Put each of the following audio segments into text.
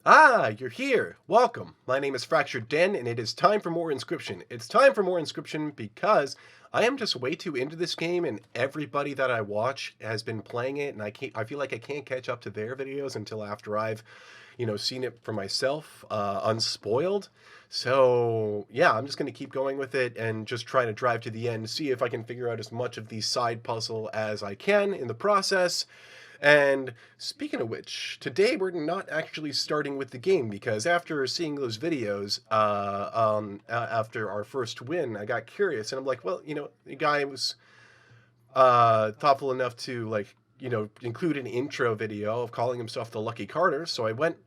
Ah, you're here. Welcome. My name is Fractured Den, and it is time for more Inscryption. It's time for more Inscryption because I am just way too into this game, and everybody that I watch has been playing it, and I feel like I can't catch up to their videos until after I've, seen it for myself, unspoiled. So yeah, I'm just gonna keep going with it and just try to drive to the end, see if I can figure out as much of the side puzzle as I can in the process. And speaking of which, today we're not actually starting with the game because after seeing those videos, after our first win, I got curious and I'm like, well, the guy was thoughtful enough to include an intro video of calling himself the Lucky Carter. So I went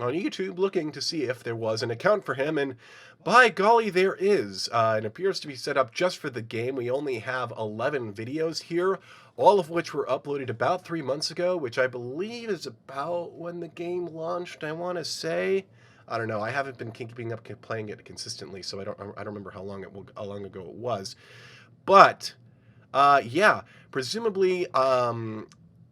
on YouTube looking to see if there was an account for him, and by golly, there is. It appears to be set up just for the game. We only have 11 videos here, all of which were uploaded about 3 months ago, which I believe is about when the game launched, I want to say. I don't know. I haven't been keeping up playing it consistently, so I don't remember how long ago it was. But yeah, presumably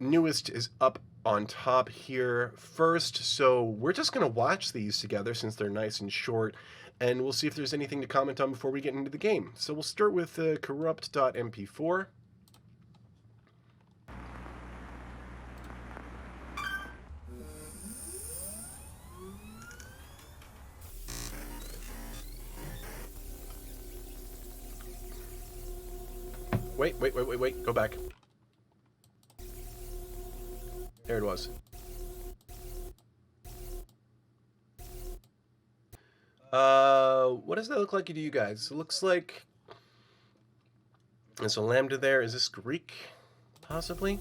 newest is up on top here first, so we're just going to watch these together since they're nice and short, and we'll see if there's anything to comment on before we get into the game. So we'll start with corrupt.mp4. Wait, go back. There it was. What does that look like to you guys? It looks like there's a lambda there. Is this Greek? Possibly?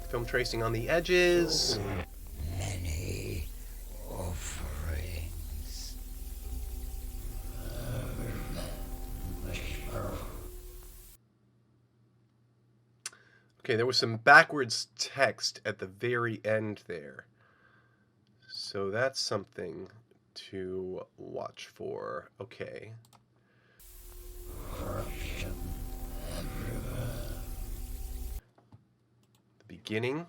Film tracing on the edges. Many offerings. Okay, there was some backwards text at the very end there. So that's something to watch for. Okay. Corruption everywhere. The beginning.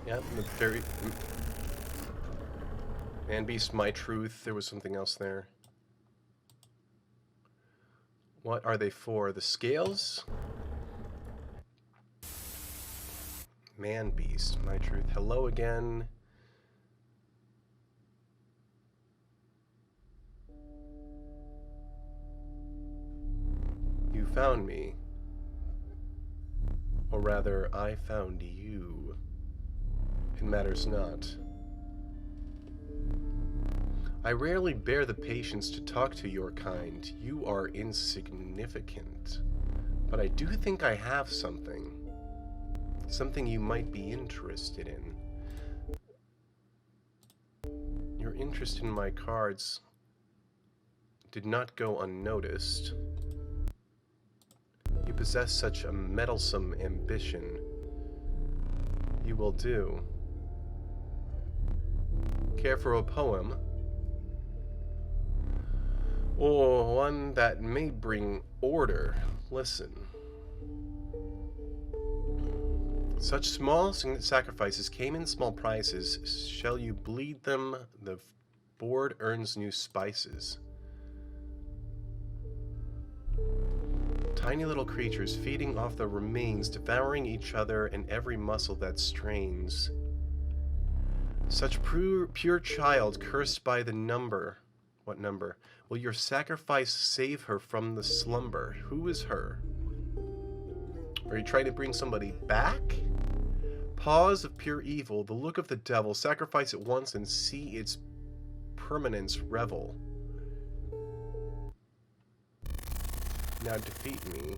Yeah, the very... Man Beast, My Truth. There was something else there. What are they for? The scales? Man Beast, My Truth. Hello again. You found me. Or rather, I found you. It matters not. I rarely bear the patience to talk to your kind. You are insignificant. But I do think I have something. Something you might be interested in. Your interest in my cards did not go unnoticed. You possess such a meddlesome ambition. You will do. Care for a poem? Or one that may bring order. Listen. Such small sacrifices came in small prices. Shall you bleed them? The board earns new spices. Tiny little creatures feeding off the remains, devouring each other and every muscle that strains. Such pure child cursed by the number. What number? Will your sacrifice save her from the slumber? Who is her? Are you trying to bring somebody back? Paws of pure evil, the look of the devil, sacrifice it once and see its permanence revel. Now defeat me.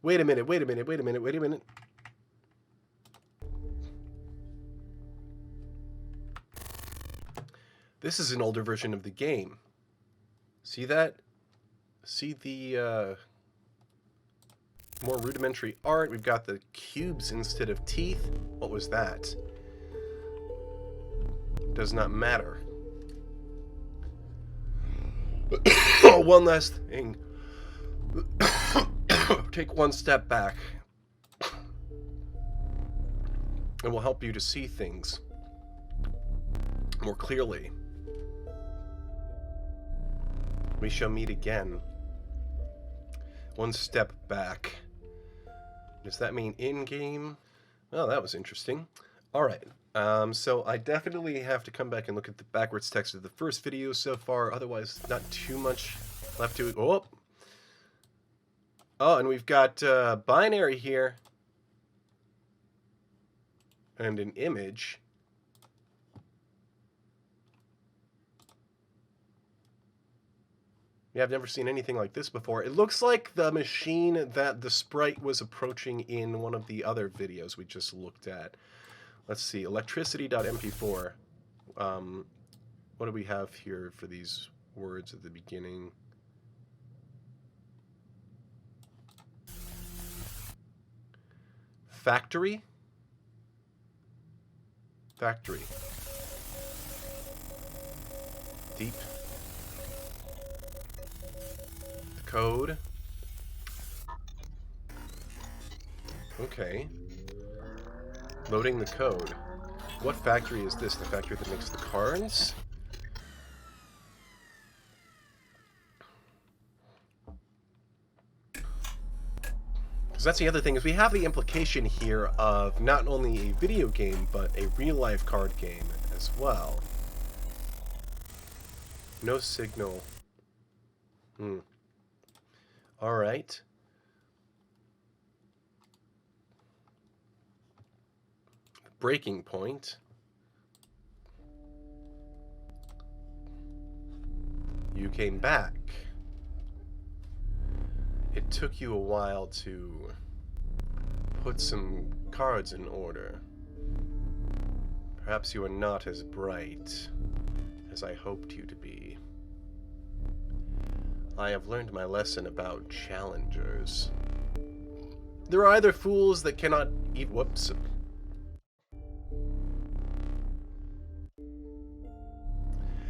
Wait a minute. This is an older version of the game. See that? See the more rudimentary art? We've got the cubes instead of teeth. What was that? does not matter. One last thing. Take one step back. It will help you to see things more clearly. We shall meet again. One step back. Does that mean in-game? Well, that was interesting. Alright, so I definitely have to come back and look at the backwards text of the first video so far, otherwise not too much left to it. Oh, and we've got binary here. And an image. Yeah, I've never seen anything like this before. It looks like the machine that the sprite was approaching in one of the other videos we just looked at. Let's see, electricity.mp4. What do we have here for these words at the beginning? Factory? Factory. Deep. Code. Okay. Loading the code. What factory is this? The factory that makes the cards? Because that's the other thing, is we have the implication here of not only a video game, but a real-life card game as well. No signal. Alright. Breaking point. You came back. It took you a while to put some cards in order. Perhaps you are not as bright as I hoped you to be. I have learned my lesson about challengers. There are either fools that cannot eat. Whoops.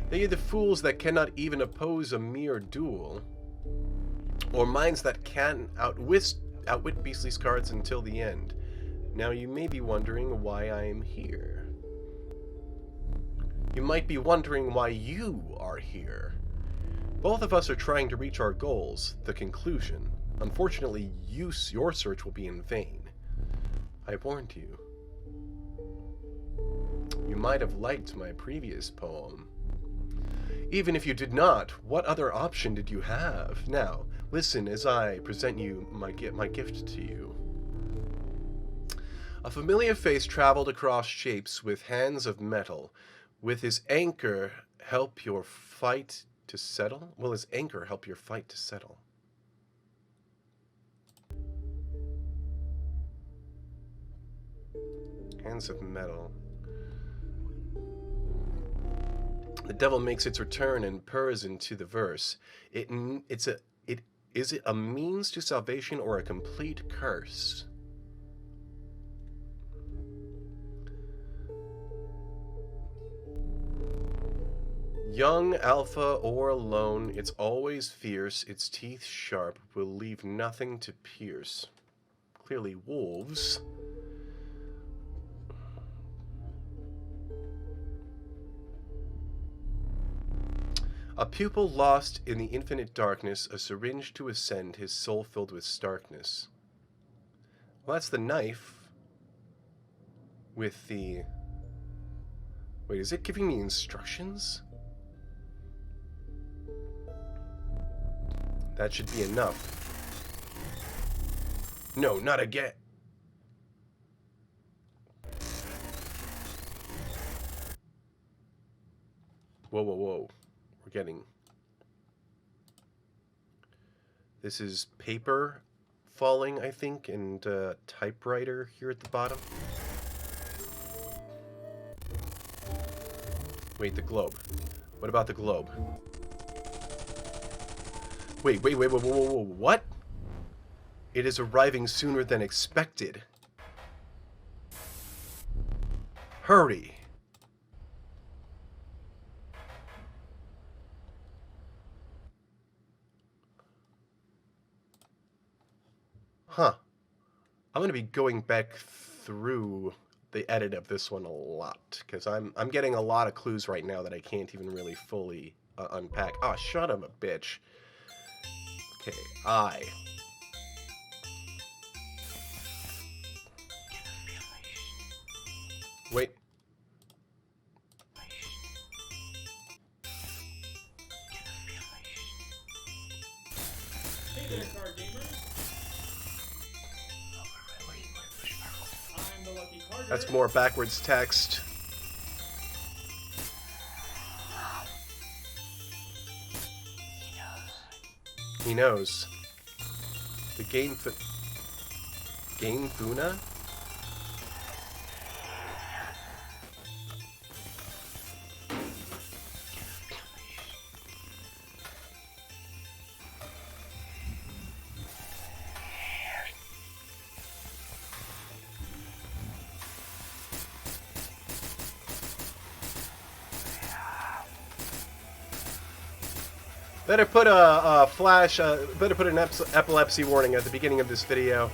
They are the fools that cannot even oppose a mere duel, or minds that can outwit Beastly's cards until the end. Now you may be wondering why I am here. You might be wondering why you are here. Both of us are trying to reach our goals, the conclusion. Unfortunately, your search will be in vain. I warned you. You might have liked my previous poem. Even if you did not, what other option did you have? Now, listen as I present you my gift to you. A familiar face traveled across shapes with hands of metal. With his anchor help your fight to settle? Will his anchor help your fight to settle? Hands of metal. The devil makes its return and purrs into the verse. Is it a means to salvation or a complete curse? Young, alpha, or alone, it's always fierce, its teeth sharp, will leave nothing to pierce. Clearly wolves. A pupil lost in the infinite darkness, a syringe to ascend, his soul filled with starkness. Well, that's the knife with the... Wait, is it giving me instructions? That should be enough. No, not again. Whoa, whoa, whoa. We're getting... This is paper falling, I think, and typewriter here at the bottom. Wait, the globe. What about the globe? Wait, whoa, what? It is arriving sooner than expected. Hurry. Huh. I'm gonna be going back through the edit of this one a lot because I'm getting a lot of clues right now that I can't even really fully unpack. Oh, shut up, a bitch. Okay, wait. Hey there, card gamers. I'm the Lucky Carter. That's more backwards text. He knows. The game Funa? Better put a flash, better put an epilepsy warning at the beginning of this video.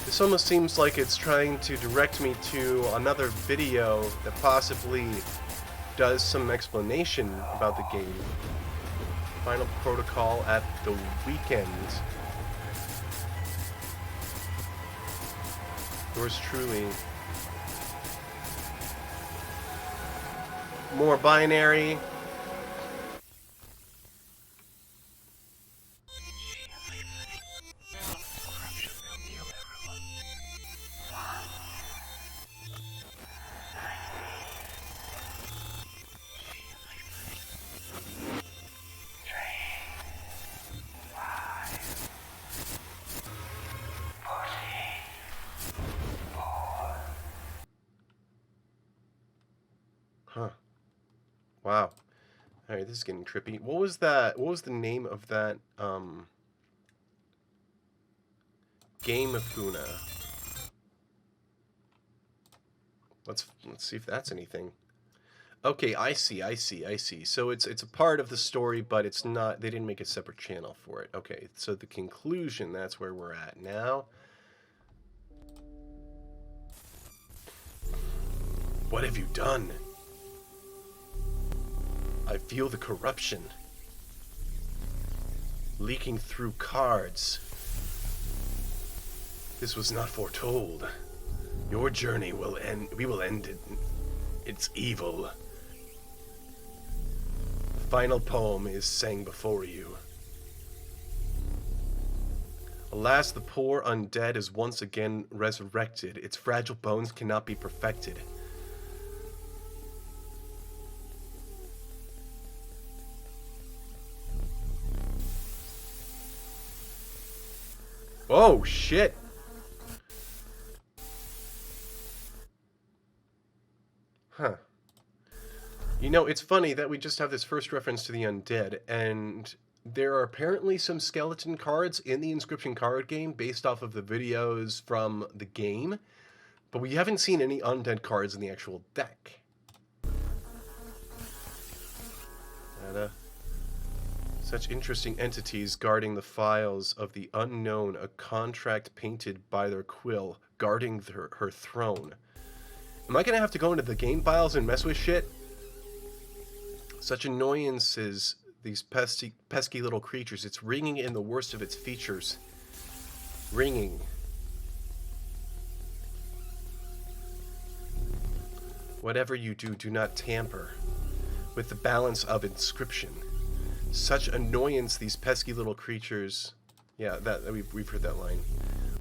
This almost seems like it's trying to direct me to another video that possibly does some explanation about the game. Final Protocol at the weekend. Yours truly. More binary. Huh. Wow. Alright, this is getting trippy. What was that? What was the name of that game of Funa? Let's see if that's anything. Okay, I see. So it's a part of the story, but it's not, they didn't make a separate channel for it. Okay, so the conclusion, that's where we're at now. What have you done? I feel the corruption leaking through cards. This was not foretold. Your journey will end. We will end it. It's evil. The final poem is sang before you. Alas, the poor undead is once again resurrected. Its fragile bones cannot be perfected. Oh, shit. Huh. You know, it's funny that we just have this first reference to the undead, and there are apparently some skeleton cards in the Inscryption card game based off of the videos from the game, but we haven't seen any undead cards in the actual deck. Such interesting entities guarding the files of the unknown, a contract painted by their quill, guarding her throne. Am I gonna have to go into the game files and mess with shit? Such annoyances, these pesky little creatures. It's ringing in the worst of its features. Ringing. Whatever you do, do not tamper with the balance of Inscryption. Such annoyance, these pesky little creatures. Yeah, we've heard that line.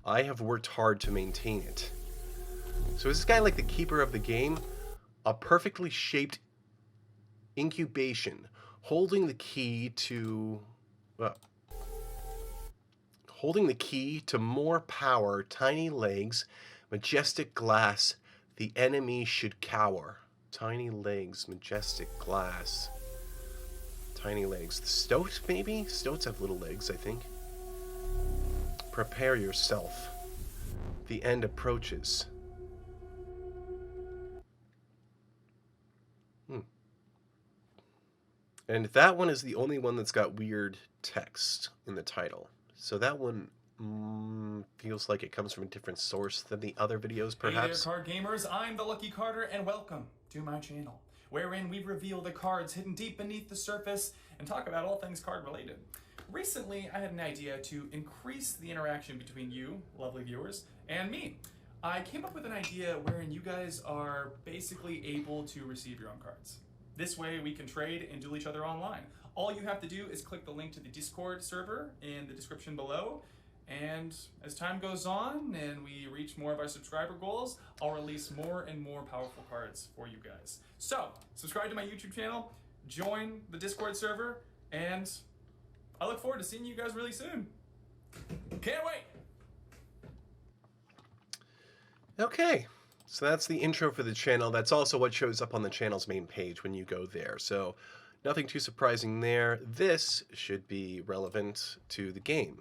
I have worked hard to maintain it. So is this guy like the keeper of the game? A perfectly shaped incubation, holding the key to more power, tiny legs, majestic glass, the enemy should cower. Tiny legs, majestic glass. Tiny legs. The stoat, maybe? Stoats have little legs, I think. Prepare yourself. The end approaches. And that one is the only one that's got weird text in the title. So that one feels like it comes from a different source than the other videos, perhaps. Hey there, card gamers. I'm the Lucky Carter, and welcome to my channel, wherein we reveal the cards hidden deep beneath the surface and talk about all things card related. Recently, I had an idea to increase the interaction between you, lovely viewers, and me. I came up with an idea wherein you guys are basically able to receive your own cards. This way we can trade and duel each other online. All you have to do is click the link to the Discord server in the description below, and as time goes on and we reach more of our subscriber goals, I'll release more and more powerful cards for you guys. So, subscribe to my YouTube channel, join the Discord server, and I look forward to seeing you guys really soon. Can't wait! Okay, so that's the intro for the channel. That's also what shows up on the channel's main page when you go there. So nothing too surprising there. This should be relevant to the game.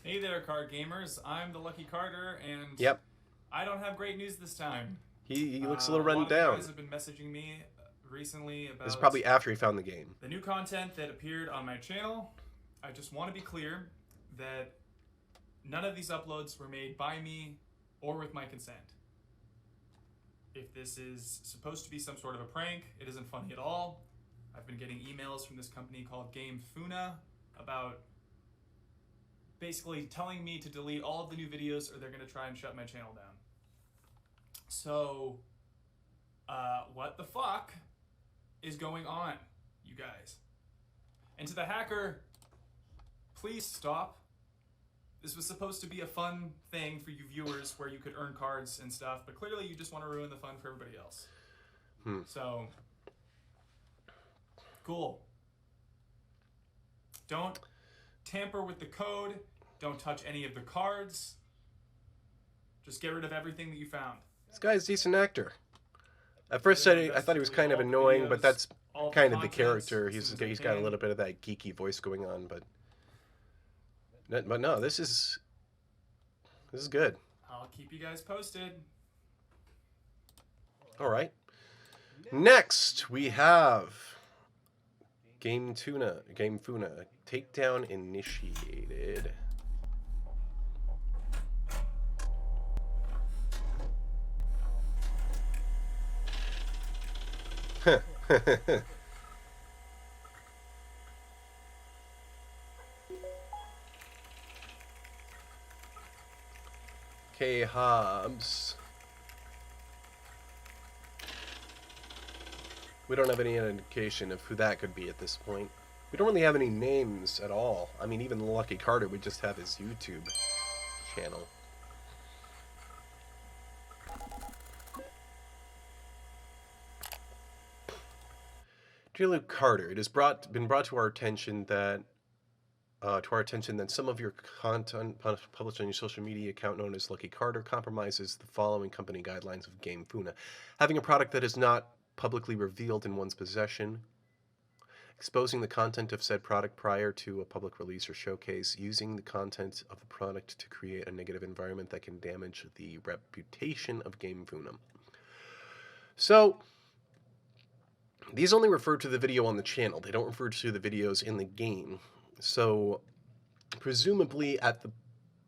Hey there, card gamers. I'm the Lucky Carter, and Yep. I don't have great news this time. He looks a little A run lot of you down. guys have been messaging me recently about This is probably after he found the game. the new content that appeared on my channel. I just want to be clear that none of these uploads were made by me or with my consent. If this is supposed to be some sort of a prank, it isn't funny at all. I've been getting emails from this company called Game Funa about basically telling me to delete all of the new videos or they're going to try and shut my channel down. So, what the fuck is going on, you guys? And to the hacker, please stop. This was supposed to be a fun thing for you viewers where you could earn cards and stuff, but clearly you just want to ruin the fun for everybody else. So, cool. Don't tamper with the code. Don't touch any of the cards. Just get rid of everything that you found. This guy's a decent actor. At first I thought he was kind of annoying, but that's kind of the character. He's got a little bit of that geeky voice going on, but no, this is good. I'll keep you guys posted. All right. Next, we have Game Funa. Takedown initiated. Okay, Hobbs. We don't have any indication of who that could be at this point. We don't really have any names at all. I mean, even Lucky Carter, we just have his YouTube channel. Dear Luke Carter, it has been brought to our attention that some of your content published on your social media account known as Lucky Carter compromises the following company guidelines of Game Funa: having a product that is not publicly revealed in one's possession, exposing the content of said product prior to a public release or showcase, using the content of the product to create a negative environment that can damage the reputation of Game Funa. So, these only refer to the video on the channel. They don't refer to the videos in the game. So, presumably at the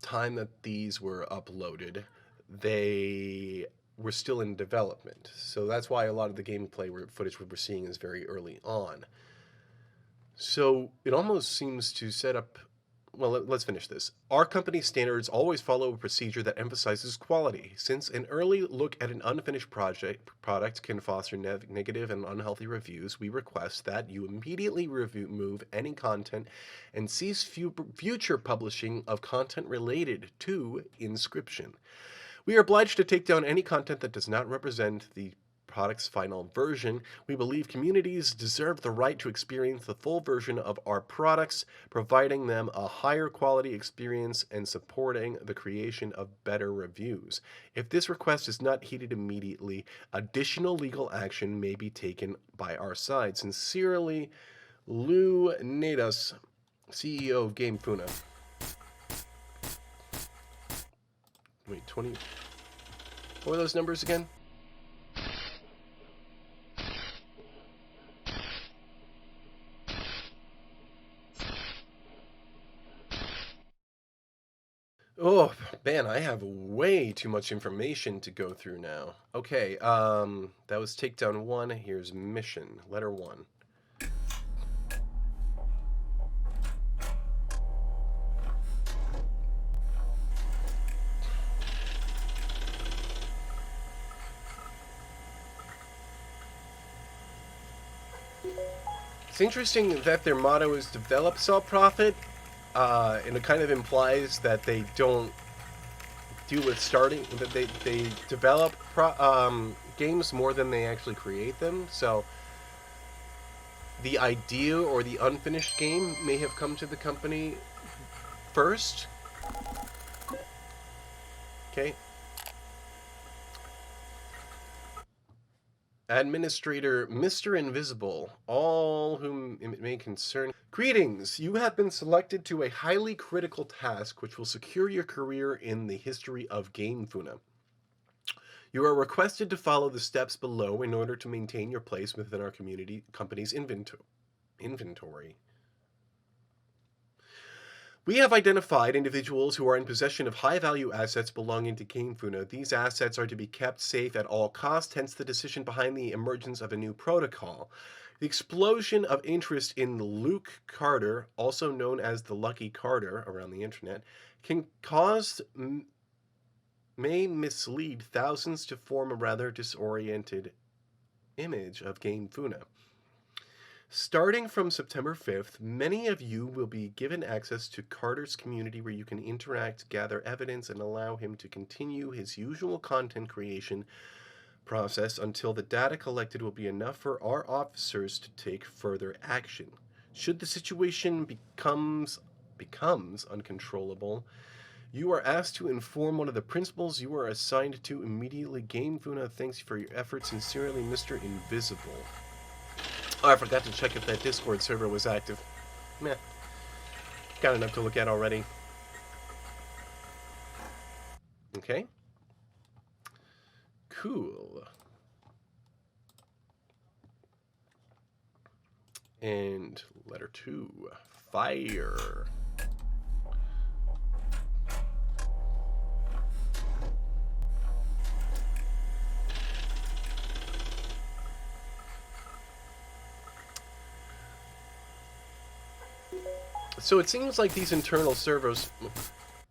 time that these were uploaded, they were still in development. So that's why a lot of the gameplay footage we're seeing is very early on. So it almost seems to set up... Well, let's finish this. Our company standards always follow a procedure that emphasizes quality. Since an early look at an unfinished product can foster negative and unhealthy reviews, we request that you immediately remove any content and cease future publishing of content related to Inscryption. We are obliged to take down any content that does not represent the product's final version. We believe communities deserve the right to experience the full version of our products, providing them a higher quality experience and supporting the creation of better reviews. If this request is not heeded immediately, additional legal action may be taken by our side. Sincerely, Lou Nadas, CEO of Game Funa. Wait, 20... What were those numbers again? Oh, man, I have way too much information to go through now. Okay, that was takedown 1. Here's mission, letter 1. It's interesting that their motto is develop, sell, profit, and it kind of implies that they don't deal with starting, that they develop games more than they actually create them. So the idea or the unfinished game may have come to the company first. Okay. Administrator Mr. Invisible, all whom it may concern. Greetings! You have been selected to a highly critical task which will secure your career in the history of Game Funa. You are requested to follow the steps below in order to maintain your place within our company's inventory. We have identified individuals who are in possession of high-value assets belonging to Game Funa. These assets are to be kept safe at all costs, hence the decision behind the emergence of a new protocol. The explosion of interest in Luke Carter, also known as the Lucky Carter around the internet, may mislead thousands to form a rather disoriented image of Game Funa. Starting from September 5th, many of you will be given access to Carter's community where you can interact, gather evidence, and allow him to continue his usual content creation process until the data collected will be enough for our officers to take further action. Should the situation becomes uncontrollable, you are asked to inform one of the principals you are assigned to immediately. Game Funa thanks you for your efforts. Sincerely, Mr. Invisible. Oh, I forgot to check if that Discord server was active. Meh. Got enough to look at already. Okay. Cool. And letter 2. Fire. So it seems like these internal servers...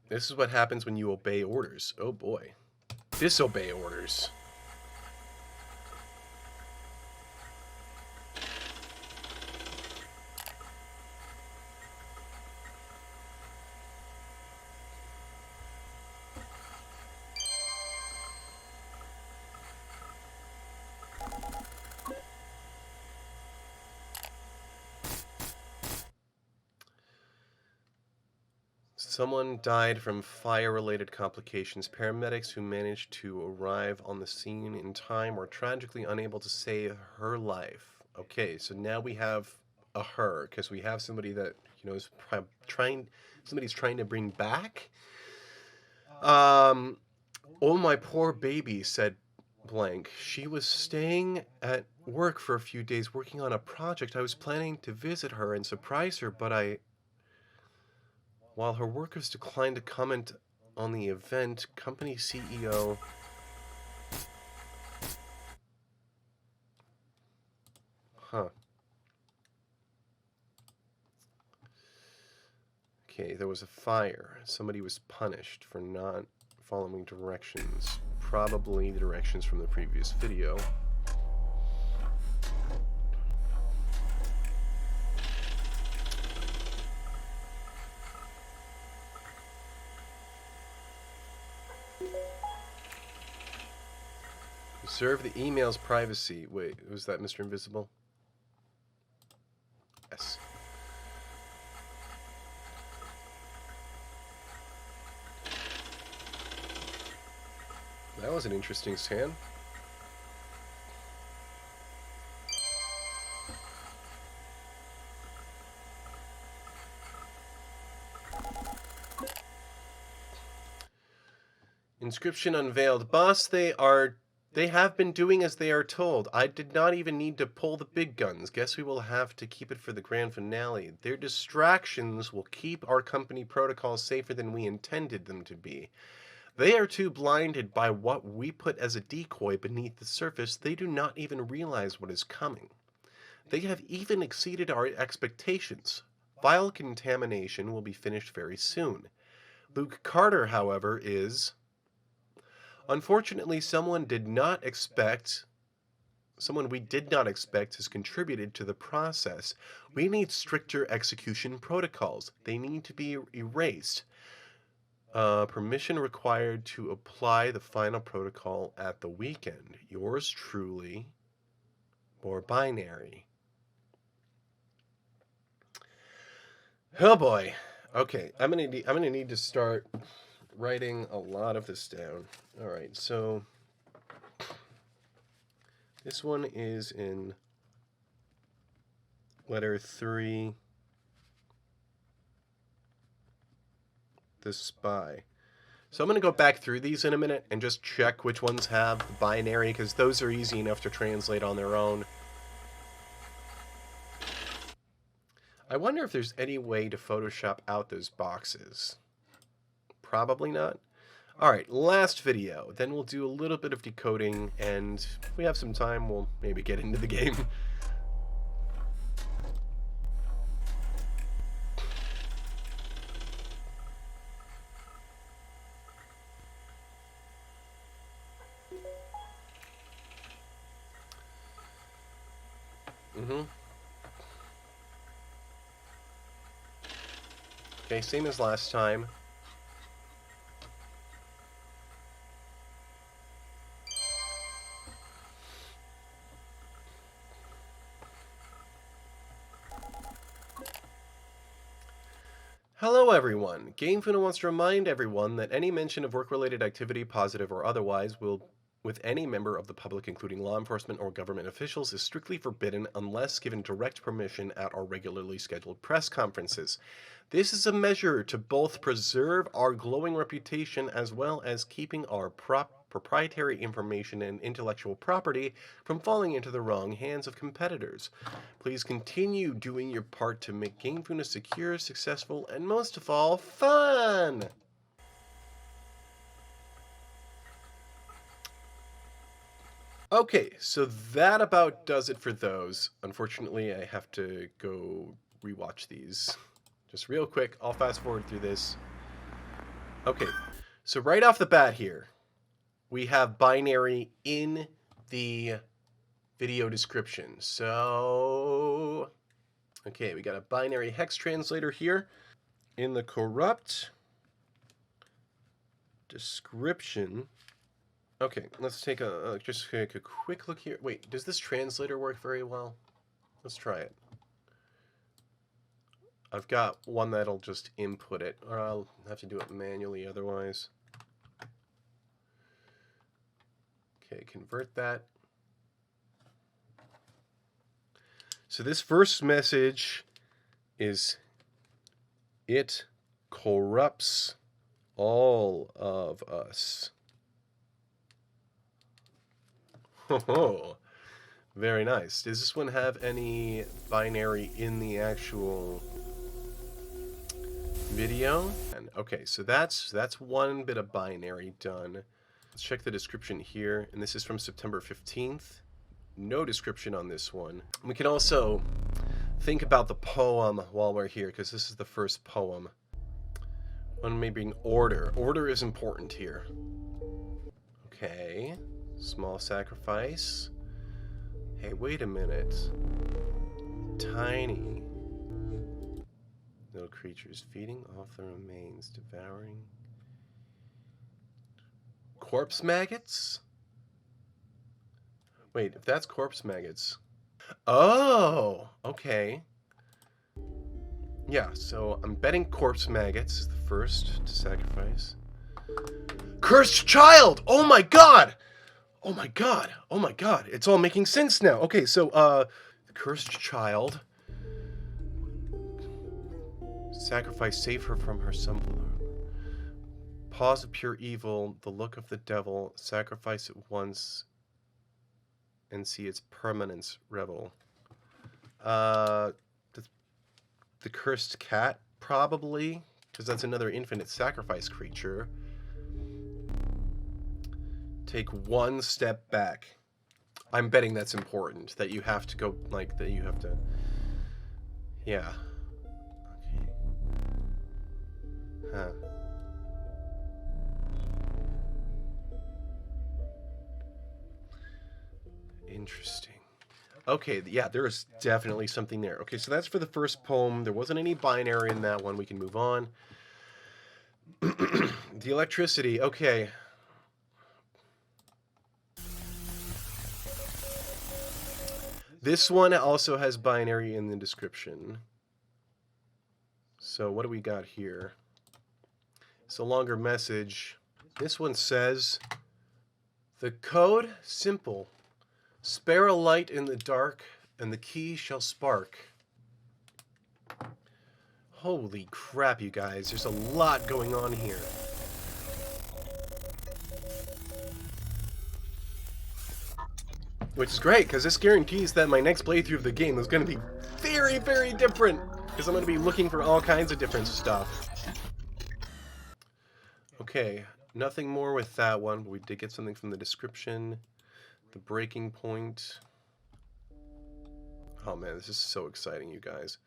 This is what happens when you obey orders. Oh boy. Disobey orders. Someone died from fire-related complications. Paramedics who managed to arrive on the scene in time were tragically unable to save her life. Okay, so now we have a her, because we have somebody that, you know, is somebody's trying to bring back. Oh, my poor baby, said blank. She was staying at work for a few days working on a project. I was planning to visit her and surprise her, but while her workers declined to comment on the event, company CEO... Huh. Okay, there was a fire. Somebody was punished for not following directions. Probably the directions from the previous video. Observe the email's privacy. Wait, was that Mr. Invisible? Yes. That was an interesting scan. Inscryption unveiled. Boss, they are They have been doing as they are told. I did not even need to pull the big guns. Guess we will have to keep it for the grand finale. Their distractions will keep our company protocols safer than we intended them to be. They are too blinded by what we put as a decoy beneath the surface, they do not even realize what is coming. They have even exceeded our expectations. Vial contamination will be finished very soon. Luke Carter, however, is... Unfortunately, someone we did not expect has contributed to the process. We need stricter execution protocols. They need to be erased. Permission required to apply the final protocol at the weekend. Yours truly, or binary. Oh boy. Okay, I'm gonna need to start writing a lot of this down. All right, so this one is in letter 3. The spy. So I'm going to go back through these in a minute and just check which ones have the binary, because those are easy enough to translate on their own. I wonder if there's any way to Photoshop out those boxes. Probably not. Alright, last video. Then we'll do a little bit of decoding, and if we have some time, we'll maybe get into the game. Okay, same as last time. Hello everyone. GameFuna wants to remind everyone that any mention of work-related activity, positive or otherwise, with any member of the public, including law enforcement or government officials, is strictly forbidden unless given direct permission at our regularly scheduled press conferences. This is a measure to both preserve our glowing reputation as well as keeping our proprietary information and intellectual property from falling into the wrong hands of competitors. Please continue doing your part to make GameFuna secure, successful, and most of all, fun! Okay, so that about does it for those. Unfortunately, I have to go rewatch these. Just real quick, I'll fast forward through this. Okay, so right off the bat here, we have binary in the video description. So, okay, we got a binary hex translator here. In the corrupt description... Okay, let's take just take a quick look here. Wait, does this translator work very well? Let's try it. I've got one that'll just input it, or I'll have to do it manually otherwise. Okay, convert that. So this first message is, it corrupts all of us. Oh, very nice. Does this one have any binary in the actual video? And okay, so that's one bit of binary done. Let's check the description here, and this is from September 15th. No description on this one. We can also think about the poem while we're here, because this is the first poem. One may bring order. Order is important here. Okay. Small sacrifice. Hey, wait a minute. Tiny little creatures feeding off the remains, devouring. Corpse maggots? Wait, if that's corpse maggots. Oh, okay. Yeah, so I'm betting corpse maggots is the first to sacrifice. Cursed child! Oh my god! Oh my god! Oh my god! It's all making sense now. Okay, so, the cursed child. Sacrifice, save her from her son. Pause of pure evil, the look of the devil. Sacrifice it once, and see its permanence revel. The cursed cat, probably, because that's another infinite sacrifice creature. Take one step back. I'm betting that's important, that you have to go, like, that you have to... Yeah. Okay. Huh. Interesting. Okay, yeah, there is definitely something there. Okay, so that's for the first poem. There wasn't any binary in that one. We can move on. The electricity. Okay. This one also has binary in the description. So what do we got here? It's a longer message. This one says, the code, simple. Spare a light in the dark, and the key shall spark. Holy crap, you guys. There's a lot going on here. Which is great, because this guarantees that my next playthrough of the game is going to be very, very different. Because I'm going to be looking for all kinds of different stuff. Okay, nothing more with that one, but we did get something from the description. The breaking point. Oh man, this is so exciting, you guys.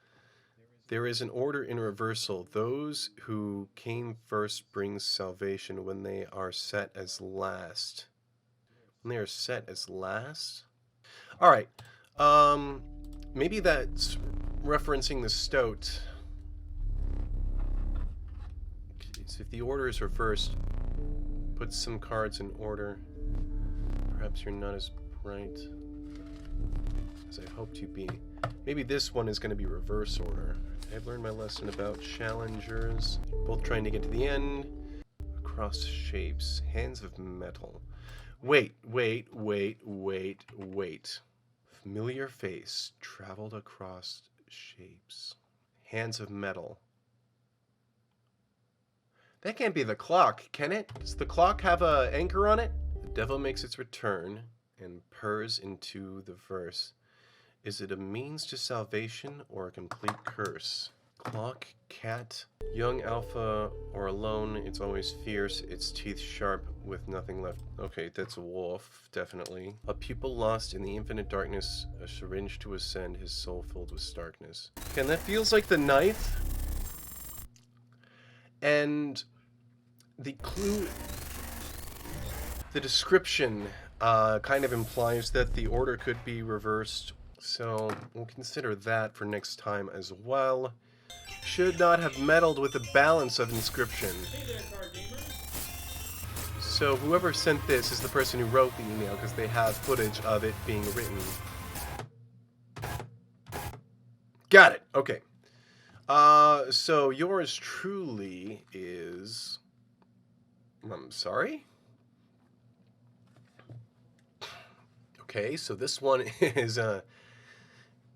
There is an order in reversal. Those who came first bring salvation when they are set as last. When they are set as last? Alright. Maybe that's referencing the stoat. Okay, so if the order is reversed, put some cards in order. Perhaps you're not as bright as I hoped you'd be. Maybe this one is going to be reverse order. I've learned my lesson about challengers. Both trying to get to the end. Across shapes. Hands of metal. Wait. Familiar face traveled across shapes. Hands of metal. That can't be the clock, can it? Does the clock have an anchor on it? The devil makes its return and purrs into the verse. Is it a means to salvation or a complete curse? Clock, cat, young alpha or alone, it's always fierce, its teeth sharp with nothing left. Okay, that's a wolf, definitely. A pupil lost in the infinite darkness, a syringe to ascend, his soul filled with starkness. Okay, and that feels like the ninth. And the clue, the description kind of implies that the order could be reversed. So we'll consider that for next time as well. Should not have meddled with the balance of Inscryption. Hey there, card gamer. So whoever sent this is the person who wrote the email, because they have footage of it being written. Got it. Okay. So yours truly is... I'm sorry? Okay, so this one is...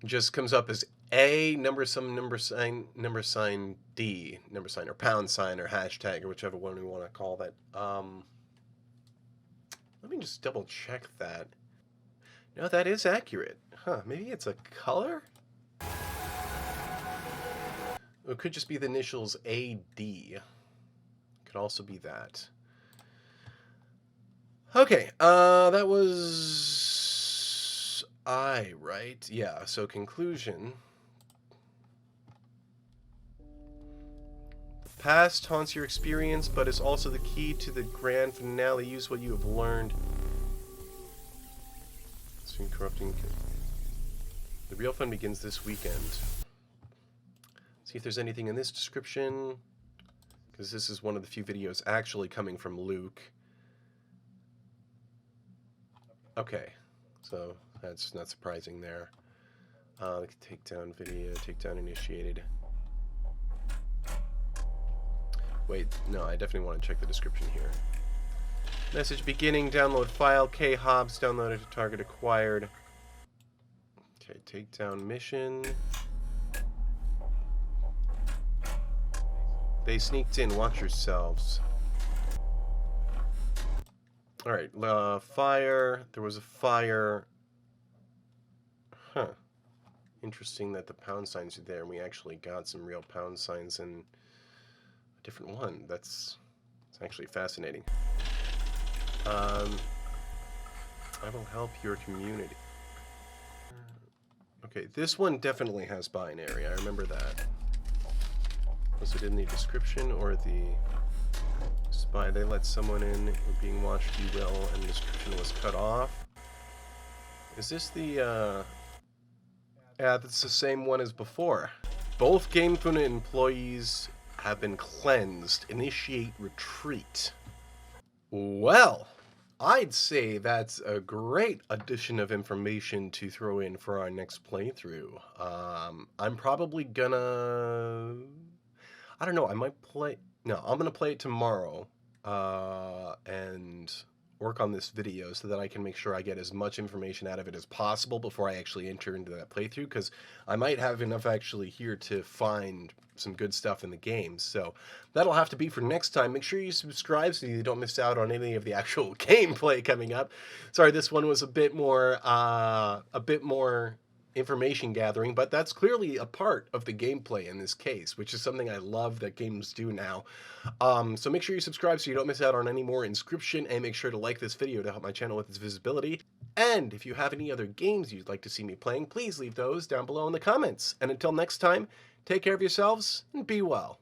just comes up as A, number sign D, number sign or pound sign or hashtag or whichever one we want to call that. Let me just double check that. No, that is accurate. Huh, maybe it's a color? It could just be the initials AD. Could also be that. Okay, that was... right? Yeah, so conclusion. The past haunts your experience, but is also the key to the grand finale. Use what you have learned. It's been corrupting. The real fun begins this weekend. See if there's anything in this description, because this is one of the few videos actually coming from Luke. Okay, so that's not surprising there. Takedown video, takedown initiated. Wait, no, I definitely want to check the description here. Message beginning, download file, K Hobbs, downloaded to target acquired. Okay, takedown mission. They sneaked in, watch yourselves. Alright, fire, there was a fire. Interesting that the pound signs are there, and we actually got some real pound signs in a different one. It's actually fascinating. I will help your community. Okay, this one definitely has binary. I remember that. Was it in the description or the spy? They let someone in, you're being watched, you will, and the description was cut off. Is this the, yeah, that's the same one as before. Both GameFuna employees have been cleansed. Initiate retreat. Well, I'd say that's a great addition of information to throw in for our next playthrough. I'm probably gonna... I don't know, I might play... No, I'm gonna play it tomorrow, and work on this video so that I can make sure I get as much information out of it as possible before I actually enter into that playthrough, because I might have enough actually here to find some good stuff in the game. So that'll have to be for next time. Make sure you subscribe so you don't miss out on any of the actual gameplay coming up. Sorry, this one was a bit more information gathering, but that's clearly a part of the gameplay in this case, which is something I love that games do now. So make sure you subscribe so you don't miss out on any more Inscryption, and make sure to like this video to help my channel with its visibility. And if you have any other games you'd like to see me playing, please leave those down below in the comments. And until next time, take care of yourselves and be well.